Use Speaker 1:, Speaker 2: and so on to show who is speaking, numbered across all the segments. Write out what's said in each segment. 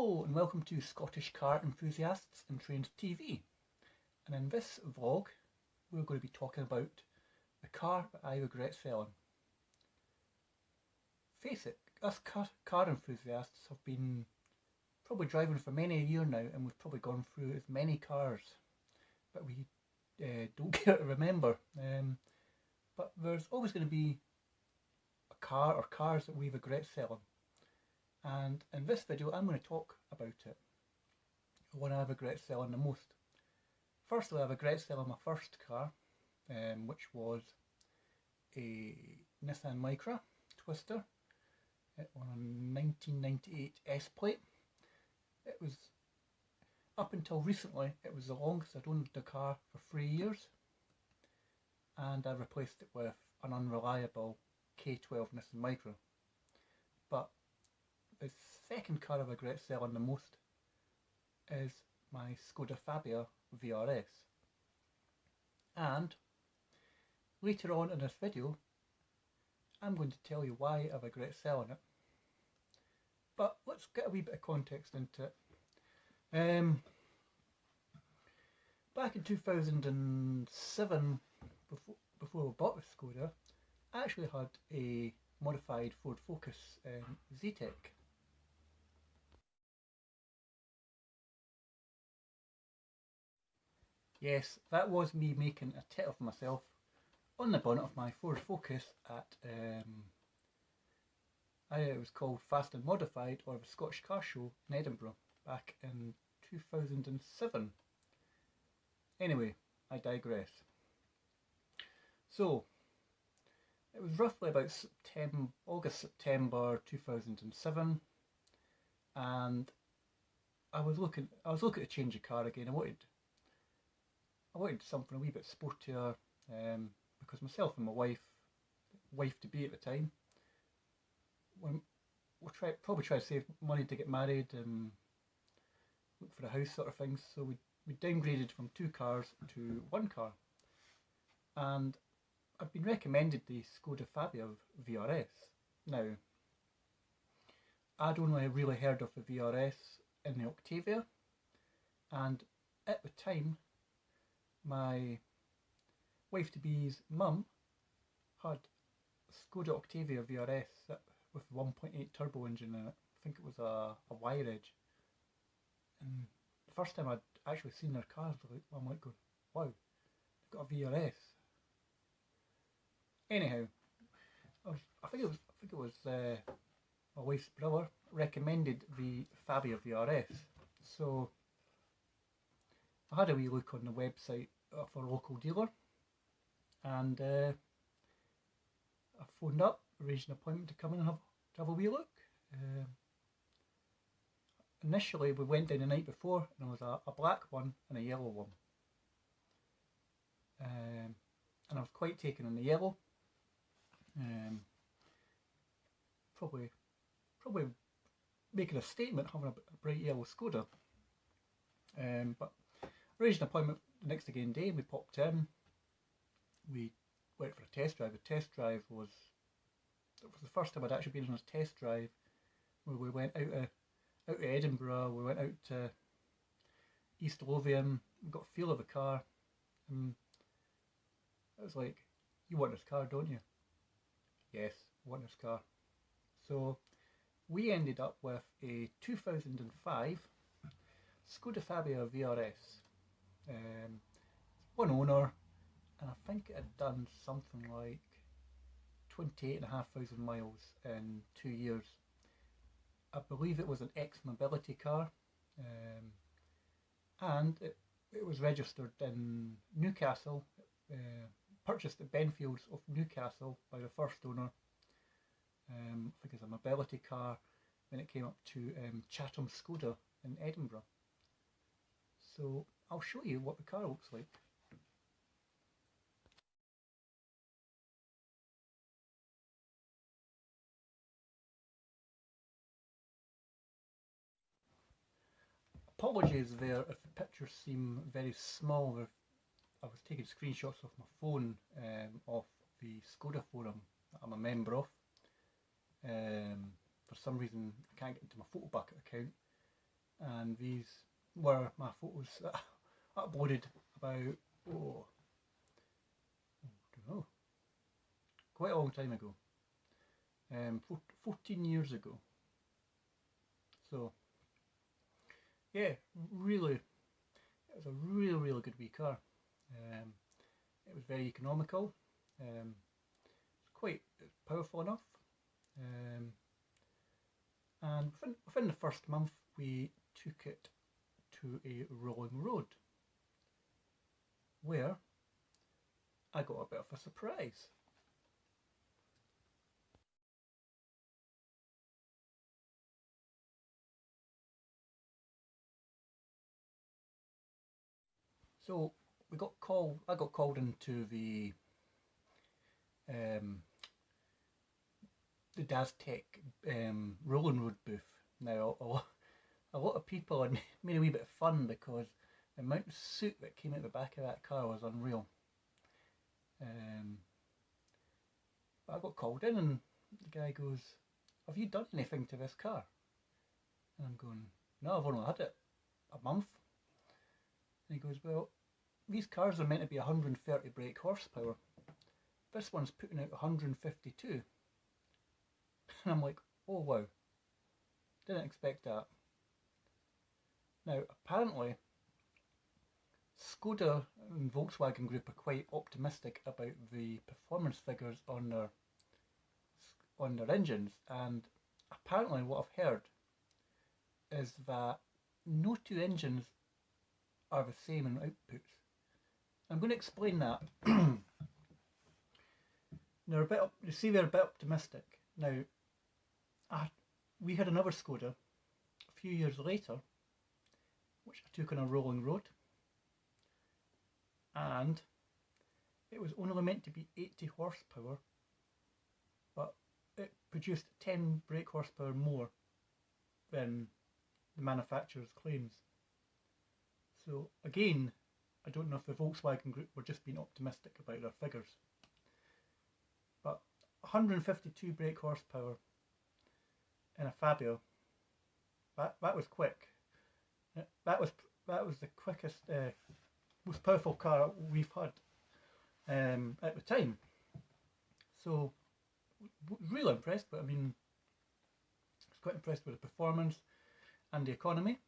Speaker 1: Hello and welcome to Scottish Car Enthusiasts and Trained TV. And in this vlog we're going to be talking about the car that I regret selling. Face it, us car enthusiasts have been probably driving for many a year now, and we've probably gone through as many cars that we don't care to remember. But there's always going to be a car or cars that we regret selling. And in this video I'm going to talk about it, the one I regret selling the most. Firstly, I regret selling my first car, which was a Nissan Micra Twister on a 1998 S plate. It was, up until recently, it was the longest I'd owned the car for 3 years, and I replaced it with an unreliable K12 Nissan Micra. But the second car I regret selling the most is my Skoda Fabia VRS. And later on in this video I'm going to tell you why I regret selling it. But let's get a wee bit of context into it. Back in 2007, before I bought the Skoda, I actually had a modified Ford Focus Zetec. Yes, that was me making a tit of myself on the bonnet of my Ford Focus at, it was called Fast and Modified, or the Scottish Car Show in Edinburgh back in 2007. Anyway, I digress. So, it was roughly about August-September 2007, and I was looking to change the car again. I wanted something a wee bit sportier, because myself and my wife to be at the time, we'll probably try to save money to get married and look for a house sort of thing. So we downgraded from 2 cars to 1 car, and I've been recommended the Skoda Fabia VRS. Now, I'd only really heard of the VRS in the Octavia, and at the time my wife-to-be's mum had a Skoda Octavia VRS with 1.8 turbo engine in it. I think it was a Y-Edge. And the first time I'd actually seen their cars, I'm like going, wow, they've got a VRS. Anyhow, I think it was my wife's brother recommended the Fabia VRS. So I had a wee look on the website of our local dealer, and I phoned up, arranged an appointment to come in and have a wee look. Initially we went down the night before, and there was a black one and a yellow one, and I was quite taken on the yellow. Probably making a statement having a bright yellow Skoda. But arranged an appointment the next again day, and we popped in. We went for a test drive. The test drive was the first time I'd actually been on a test drive, where we went out to Edinburgh, we went out to East Lothian, we got a feel of the car, and it was like, you want this car, don't you? Yes, I want this car. So we ended up with a 2005 Skoda Fabia VRS. One owner, and I think it had done something like 28,500 miles in 2 years. I believe it was an ex-mobility car, and it was registered in Newcastle, purchased at Benfields of Newcastle by the first owner. I think it's a mobility car. Then it came up to Chatham Skoda in Edinburgh. So I'll show you what the car looks like. Apologies there if the pictures seem very small. I was taking screenshots of my phone off the Skoda forum that I'm a member of. For some reason I can't get into my Photobucket account, and these were my photos that I uploaded about, oh, I don't know, quite a long time ago, 14 years ago. So yeah, really, it was a really good wee car. It was very economical, quite powerful enough, and within the first month we took it to a rolling road where I got a bit of a surprise. So I got called into um, the DazTech rolling road booth. Now a lot of people had made a wee bit of fun because the amount of soot that came out the back of that car was unreal. But I got called in and the guy goes, "Have you done anything to this car?" And I'm going, "No, I've only had it a month." And he goes, "Well, these cars are meant to be 130 brake horsepower. This one's putting out 152. And I'm like, "Oh wow, didn't expect that." Now, apparently, Skoda and Volkswagen Group are quite optimistic about the performance figures on their engines, and apparently what I've heard is that no two engines are the same in outputs. I'm going to explain that. They're a bit you see, they're a bit optimistic. Now, we had another Skoda a few years later, which I took on a rolling road, and it was only meant to be 80 horsepower, but it produced 10 brake horsepower more than the manufacturer's claims. So again, I don't know if the Volkswagen Group were just being optimistic about their figures. But 152 brake horsepower in a Fabia, that was quick. That was the quickest, most powerful car we've had at the time. So really impressed, but I mean, I was quite impressed with the performance and the economy.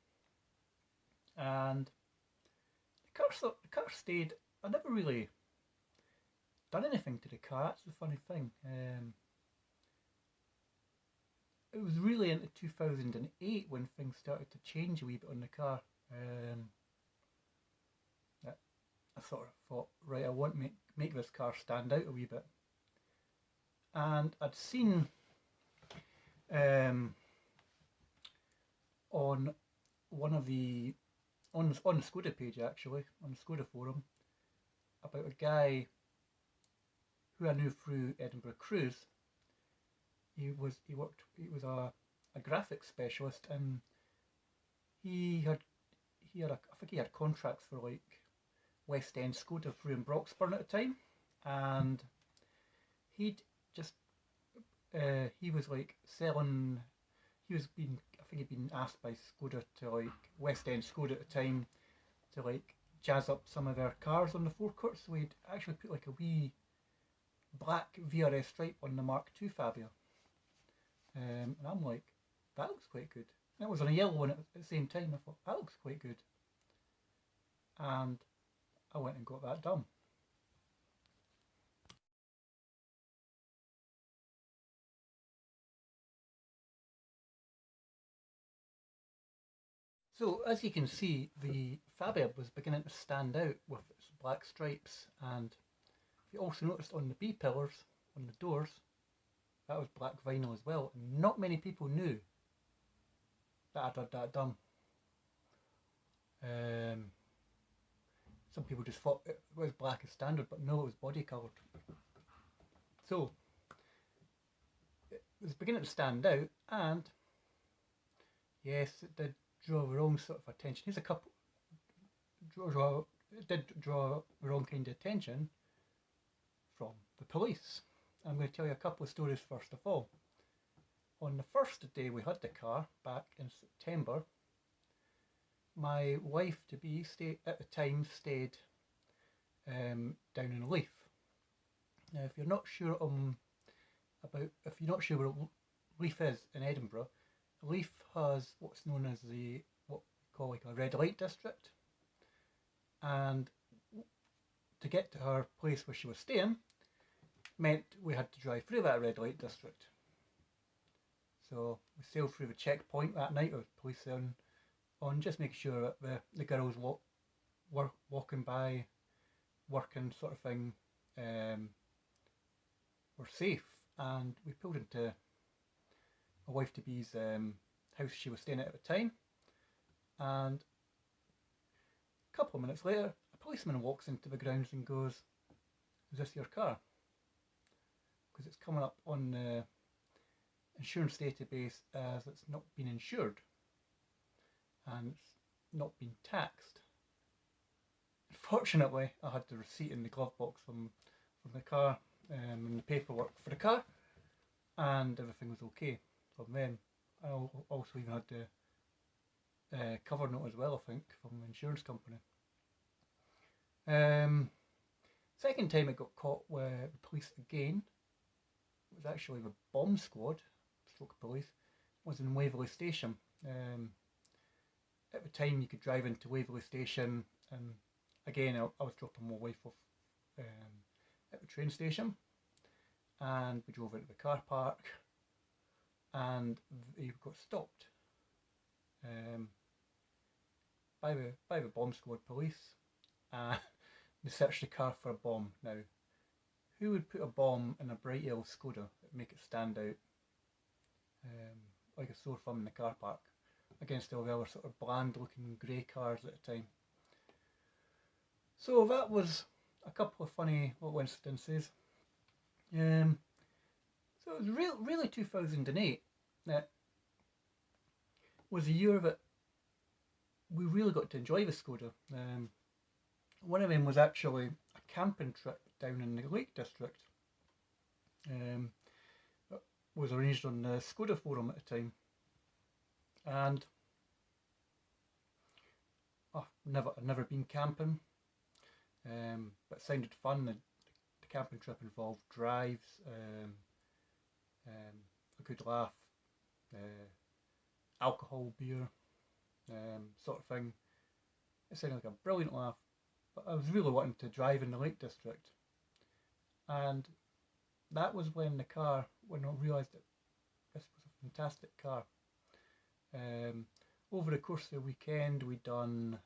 Speaker 1: And the car stayed. I never really done anything to the car. That's the funny thing. It was really into 2008 when things started to change a wee bit on the car. I sort of thought, right, I want to make this car stand out a wee bit. And I'd seen on one of the on the Skoda page, actually, on the Skoda forum, about a guy who I knew through Edinburgh Cruise. He was a graphics specialist, and he had I think he had contracts for like West End Skoda through in Broxburn at the time, and he'd just he was like selling. I think he'd been asked by Skoda to like West End Skoda at the time to like jazz up some of their cars on the forecourt. So he'd actually put like a wee black VRS stripe on the Mark II Fabia, and I'm like, that looks quite good. And it was on a yellow one at the same time. I thought that looks quite good, and I went and got that done. So as you can see, the Fabia was beginning to stand out with its black stripes, and you also noticed on the B pillars, on the doors, that was black vinyl as well. And not many people knew that I'd had that done. Some people just thought it was black as standard, but no, it was body coloured. So it was beginning to stand out, and yes, it did draw the wrong sort of attention. Here's a couple. It did draw the wrong kind of attention from the police. I'm going to tell you a couple of stories first of all. On the first day we had the car back in September, my wife to be at the time stayed down in Leith. Now, if you're not sure if you're not sure where Leith is in Edinburgh, Leith has what's known as what we call like a red light district, and to get to her place where she was staying meant we had to drive through that red light district. So we sailed through the checkpoint that night with police on just making sure that the girls were walking by, working sort of thing, were safe. And we pulled into my wife to be's house she was staying at the time, and a couple of minutes later a policeman walks into the grounds and goes, "Is this your car?" Because it's coming up on the insurance database as it's not been insured and it's not been taxed. Fortunately, I had the receipt in the glove box from the car and the paperwork for the car, and everything was okay from then. I also even had the cover note as well, I think, from the insurance company. Second time I got caught with the police again, it was actually the bomb squad, stroke police, was in Waverley Station. At the time you could drive into Waverley Station, and again I was dropping my wife off at the train station, and we drove into the car park and they got stopped by the bomb squad police, and they searched the car for a bomb. Now, who would put a bomb in a bright yellow Skoda that make it stand out like a sore thumb in the car park against all the other sort of bland looking grey cars at the time? So that was a couple of funny little incidences. So it was really 2008 that was a year that we really got to enjoy the Skoda. One of them was actually a camping trip down in the Lake District. That was arranged on the Skoda forum at the time, and I've never been camping, but it sounded fun. The camping trip involved drives, a good laugh, alcohol, beer, sort of thing. It sounded like a brilliant laugh, but I was really wanting to drive in the Lake District, and that was when I realised that this was a fantastic car. Over the course of the weekend we'd done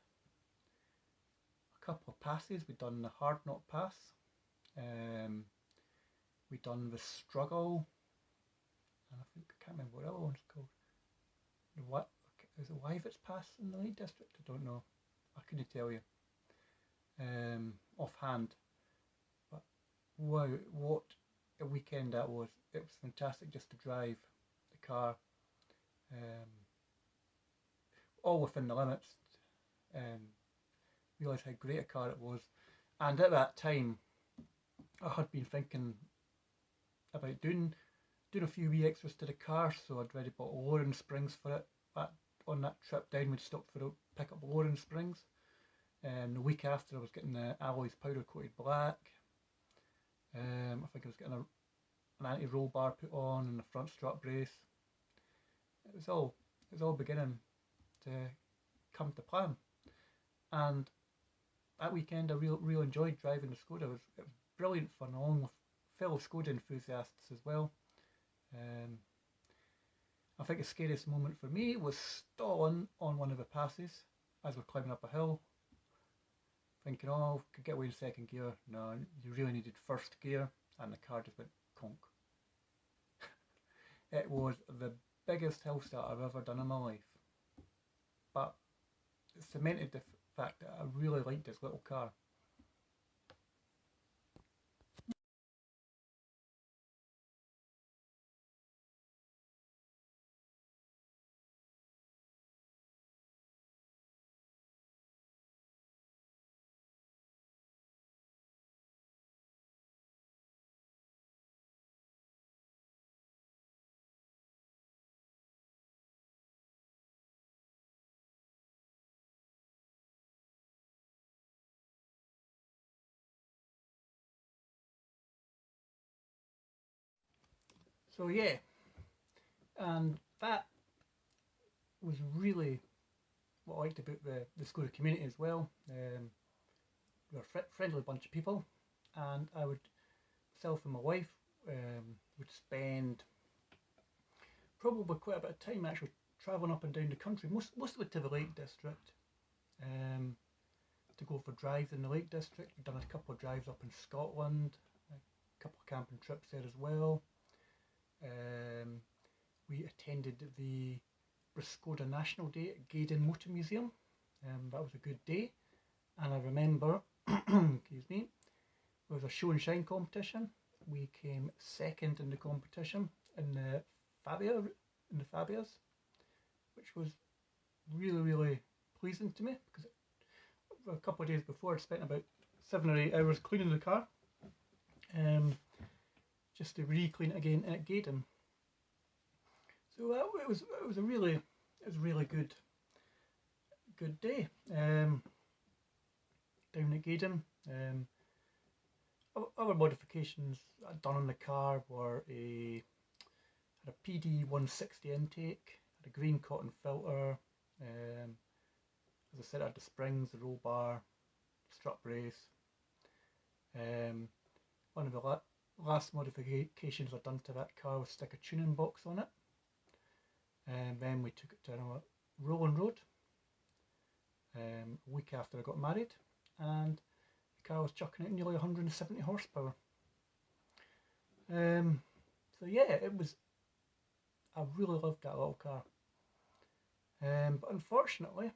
Speaker 1: a couple of passes. We'd done the Hard Knot Pass, we'd done the Struggle, and I can't remember what the other one's called. Is it Wyverts Pass in the Lake District? I don't know. I couldn't tell you offhand. But wow, what a weekend that was. It was fantastic just to drive the car, all within the limits. Realised how great a car it was, and at that time I had been thinking about doing a few wee extras to the car, so I'd already bought lowering springs for it. On that trip down we'd stopped for pick up lowering springs. The week after I was getting the alloys powder coated black. I think I was getting an anti-roll bar put on and a front strut brace. It was all beginning to come to plan, and that weekend I really enjoyed driving the Skoda. It was brilliant fun, along with fellow Skoda enthusiasts as well. I think the scariest moment for me was stalling on one of the passes as we're climbing up a hill, thinking, oh, could get away in second gear. No, you really needed first gear, and the car just went conk. It was the biggest hill start I've ever done in my life, but it cemented the fact that I really liked this little car. So yeah, and that was really what I liked about the Skoda community as well. We were a friendly bunch of people, and I would, myself and my wife, would spend probably quite a bit of time actually travelling up and down the country, mostly to the Lake District, to go for drives in the Lake District. We've done a couple of drives up in Scotland, a couple of camping trips there as well. We attended the Skoda National Day at Gaydon Motor Museum. That was a good day, and I remember, excuse me, there was a show and shine competition. We came second in the competition in the Fabias, which was really pleasing to me, because a couple of days before I'd spent about 7 or 8 hours cleaning the car, just to re-clean it again at Gaydon. So it was a really good day down at Gaydon. Other modifications I'd done on the car were had a PD 160 intake, had a green cotton filter, as I said, I had the springs, the roll bar, strut brace. One of the last modifications I'd done to that car was stick a tuning box on it, and then we took it to a rolling road a week after I got married, and the car was chucking out nearly 170 horsepower. So yeah, I really loved that little car. But unfortunately,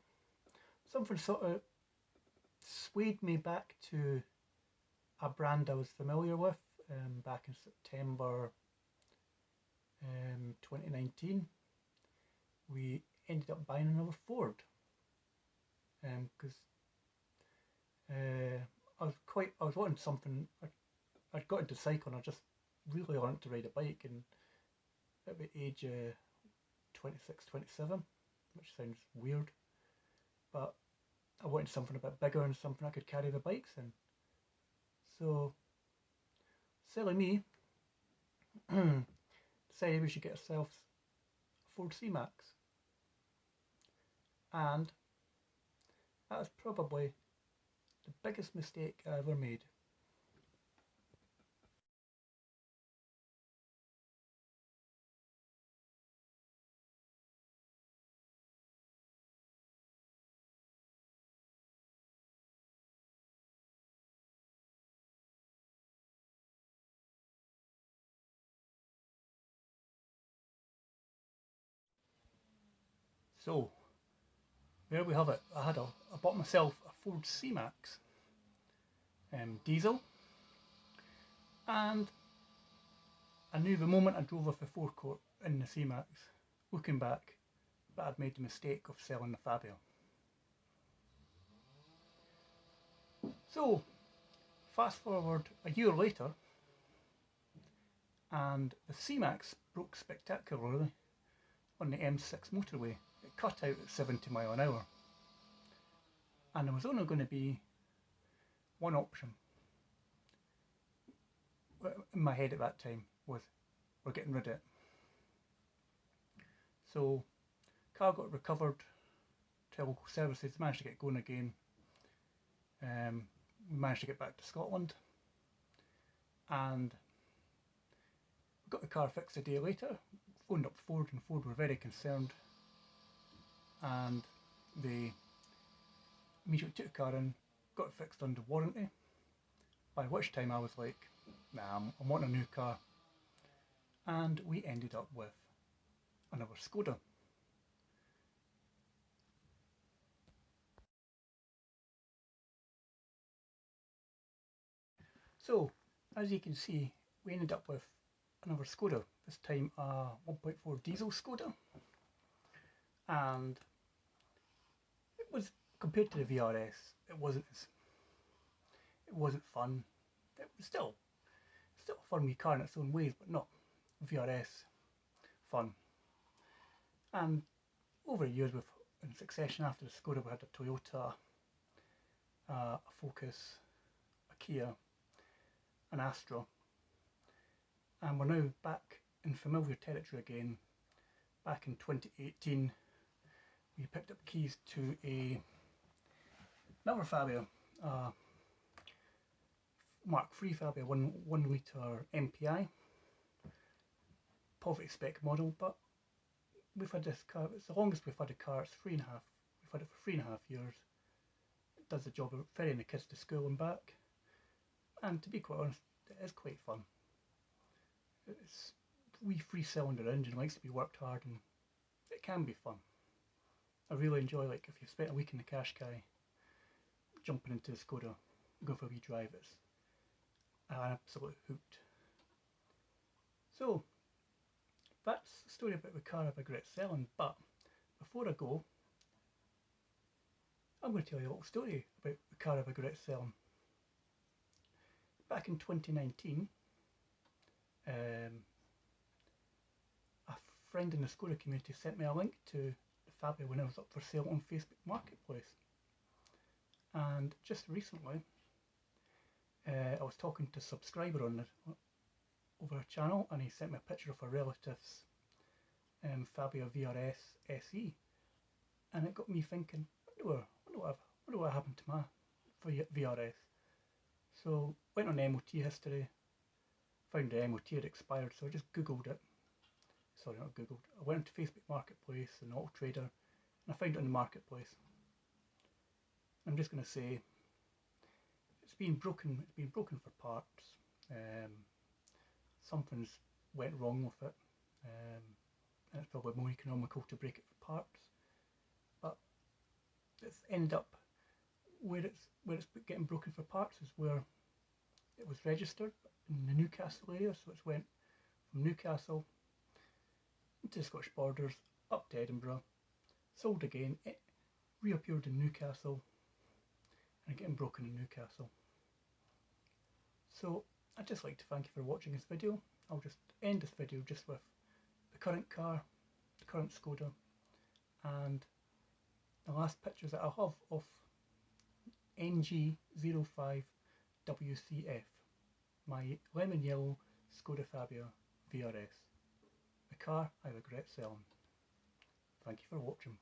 Speaker 1: something sort of swayed me back to a brand I was familiar with back in September 2019. We ended up buying another Ford because I was wanting something. I'd got into cycling. I just really wanted to ride a bike, and at the age of 26, 27, which sounds weird, but I wanted something a bit bigger and something I could carry the bikes in. So, silly me, decided we should get ourselves a Ford C-Max, and that was probably the biggest mistake I ever made. So, there we have it. I bought myself a Ford C-Max diesel, and I knew the moment I drove off the forecourt in the C-Max, looking back, that I'd made the mistake of selling the Fabia. So, fast forward a year later, and the C-Max broke spectacularly on the M6 motorway. It cut out at 70 mile an hour, and there was only going to be one option in my head at that time, was we're getting rid of it. So car got recovered to local services, managed to get going again. We managed to get back to Scotland, and we got the car fixed a day later. Phoned up Ford, and Ford were very concerned, and they immediately took the car in, got it fixed under warranty, by which time I was like, nah, I'm wanting a new car. And we ended up with another Skoda. So, as you can see, we ended up with another Skoda, this time a 1.4 diesel Skoda, and it was, compared to the VRS, it wasn't fun. It was still a fun wee car in its own ways, but not VRS fun. And over the years, in succession after the Skoda, we had a Toyota, a Focus, a Kia, an Astra, and we're now back in familiar territory again. Back in 2018 we picked up keys to another Fabia, Mark III Fabia 1 litre MPI, poverty spec model, but we've had this car, it's the longest we've had a car, it's 3.5, we've had it for 3.5 years. It does the job of ferrying the kids to school and back, and to be quite honest, it is quite fun. It's a wee 3-cylinder engine, likes to be worked hard, and it can be fun. I really enjoy, like, if you've spent a week in the Qashqai, jumping into the Skoda, going for a wee drive, it's I'm absolutely hooked. So that's the story about the car I regret selling, but before I go, I'm going to tell you a little story about the car I regret selling. Back in 2019, a friend in the Skoda community sent me a link to the Fabia when it was up for sale on Facebook Marketplace. And just recently, I was talking to a subscriber over a channel, and he sent me a picture of a relative's Fabia VRS SE, and it got me thinking, wonder what happened to my VRS. So went on MOT history, found the MOT had expired, so I just googled it. Sorry, not googled. I went into Facebook Marketplace and Auto Trader, and I found it on the marketplace. I'm just going to say it's been broken for parts. Something's went wrong with it, and it's probably more economical to break it for parts. But it's ended up where it's getting broken for parts is where it was registered in the Newcastle area, so it's went from Newcastle into the Scottish borders, up to Edinburgh, sold again, it reappeared in Newcastle, and getting broken in Newcastle. So I'd just like to thank you for watching this video. I'll just end this video just with the current car, the current Skoda, and the last pictures that I'll have of NG05WCF, my lemon yellow Skoda Fabia VRS, the car I regret selling. Thank you for watching.